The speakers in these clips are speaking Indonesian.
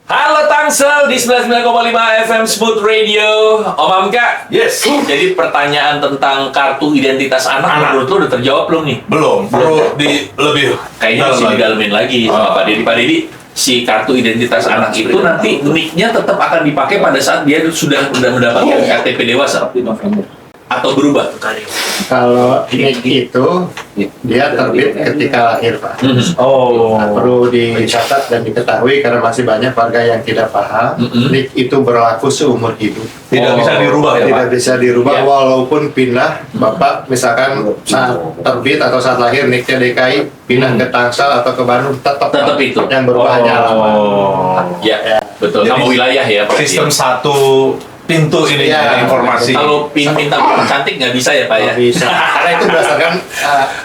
Halo Tangsel di 99,5 FM Smooth Radio. Om Amka. Yes. Jadi pertanyaan tentang kartu identitas anak menurut lo udah terjawab belum nih? Belum. Perlu lebih Kayaknya harus didalemin lagi sama Pak Dedi. Pak Dedi, si kartu identitas anak itu nanti nick-nya tetap akan dipakai pada saat dia sudah mendapatkan KTP dewasa atau berubah? Kalau nick itu dia terbit ketika lahir, Pak. Oh. Nah, perlu dicatat dan diketahui karena masih banyak warga yang tidak paham. Nick itu berlaku seumur hidup. Tidak bisa dirubah ya, Pak? Tidak bisa dirubah Ya. walaupun pindah. Bapak misalkan saat terbit atau saat lahir nicknya DKI, pindah ke Tangsel atau ke Bandung, tetap itu. yang berubah hanya alamat. Ya, betul. Jadi, Sama wilayah ya, Pak. Sistem satu pintu ini Ya. informasi. Kalau minta cantik nggak bisa ya, Pak ya? Nggak bisa. Karena itu berdasarkan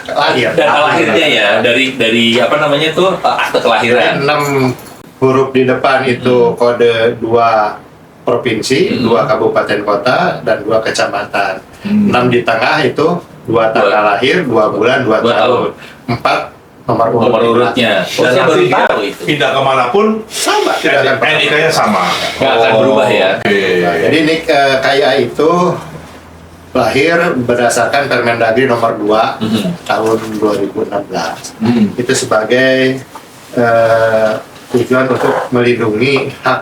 lahir. Data lahirnya ya, dari apa namanya tuh akte kelahiran. 6 huruf di depan itu kode 2 provinsi, 2 kabupaten kota, dan 2 kecamatan. 6 di tengah itu 2 tanggal lahir, 2 bulan, 2 tahun. 4 nomor urutnya. Dan Saya baru nanti dia tahu itu. pindah kemanapun sama, tidak akan pernah. NIK-nya sama. Nggak akan berubah ya. Oke. Jadi nik KIA itu lahir berdasarkan Permendagri nomor 2 tahun 2016. Itu sebagai tujuan untuk melindungi hak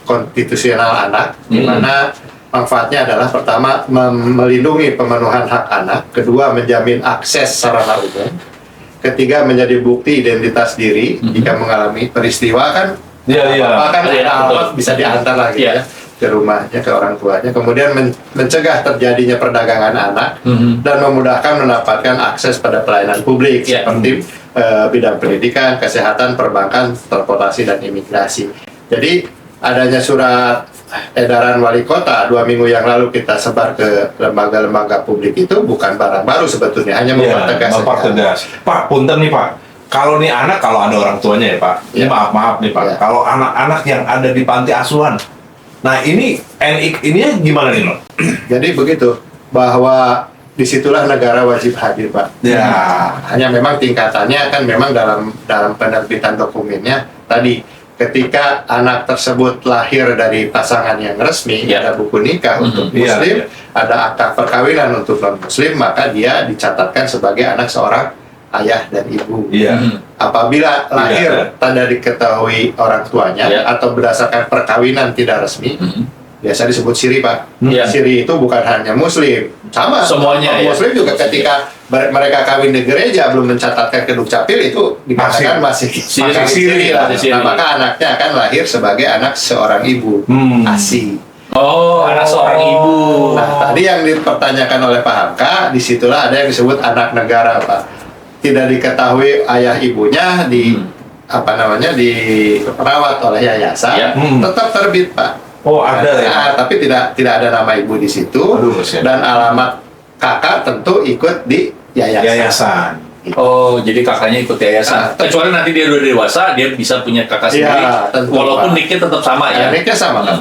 konstitusional anak, di mana manfaatnya adalah pertama melindungi pemenuhan hak anak, kedua menjamin akses sarana umum, ketiga menjadi bukti identitas diri jika mengalami peristiwa kan. Iya. Bahkan Iya, ada betul. alamat bisa diantar lagi Iya. ya ke rumahnya, ke orang tuanya. Kemudian mencegah terjadinya perdagangan anak dan memudahkan mendapatkan akses pada pelayanan publik Iya. seperti bidang pendidikan, kesehatan, perbankan, transportasi, dan imigrasi. Jadi adanya surat edaran wali kota 2 minggu yang lalu kita sebar ke lembaga-lembaga publik itu bukan barang baru sebetulnya, hanya mempertegas saja. Mempertegas. Pak, punten nih Pak. Kalau nih anak, kalau ada orang tuanya ya Pak. Ini Ya. maaf nih Pak. Ya. Kalau anak-anak yang ada di panti asuhan, nah ini NIK ini gimana nih Lon? Jadi begitu, bahwa disitulah negara wajib hadir, Pak. Ya. Hanya memang tingkatannya kan memang dalam penerbitan dokumennya tadi, ketika anak tersebut lahir dari pasangan yang resmi, Ya. ada buku nikah untuk Iya, muslim, iya. ada akta perkawinan untuk non muslim, maka dia dicatatkan sebagai anak seorang ayah dan ibu. Iya. Apabila lahir Iya. tanda diketahui orang tuanya Ya. atau berdasarkan perkawinan tidak resmi, biasa disebut siri, Pak. Iya. Siri itu bukan hanya muslim, sama Semuanya, non ya. muslim juga ketika mereka kawin di gereja belum mencatatkan ke Dukcapil itu dikatakan masih Siri lah. masih siri. Nah, maka anaknya akan lahir sebagai anak seorang ibu ASI. Oh, anak seorang ibu. Nah, tadi yang dipertanyakan oleh Pak Hamka, disitulah ada yang disebut anak negara, Pak. Tidak diketahui ayah ibunya diperawat oleh yayasan, Ya. tetap terbit, Pak. Oh, ada ya. Nah, tapi tidak ada nama ibu di situ. Aduh, kasihan. Dan alamat kakak tentu ikut di yayasan. Yayasan. Oh, jadi kakaknya ikut yayasan. Kecuali nanti dia udah dewasa, dia bisa punya kakak Iya, sendiri. tentu, Walaupun Pak. nicknya tetap sama ya. Nicknya sama kan?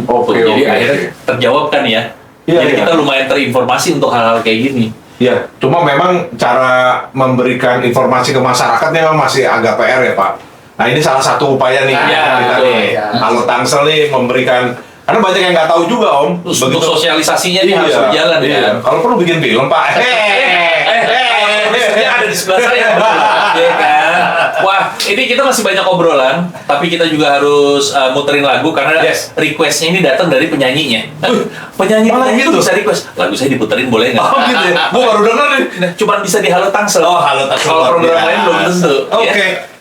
Oke. Jadi akhirnya terjawab kan ya. Iya, Jadi iya. kita lumayan terinformasi untuk hal-hal kayak gini. Ya, cuma memang cara memberikan informasi ke masyarakat memang masih agak PR ya Pak. Nah ini salah satu upaya nih Iya, kita betul. nih. Iya. Kalau Tangsel nih memberikan, karena banyak yang nggak tahu juga Om. Terus untuk sosialisasinya ini harus berjalan iya. kan. Kalau perlu bikin film Pak. Produsernya ada di sebelah saya. Ya kan? Wah, ini kita masih banyak obrolan, tapi kita juga harus muterin lagu karena Yes. requestnya ini datang dari penyanyinya. Penyanyi malah itu gitu? bisa request. Lagu saya diputerin boleh nggak? Oh gitu ya. Gua baru denger nih. Nah, cuman bisa di Halo Tangsel. Oh, Halo Tangsel. Kalau program lain belum tentu. Oke. Ya.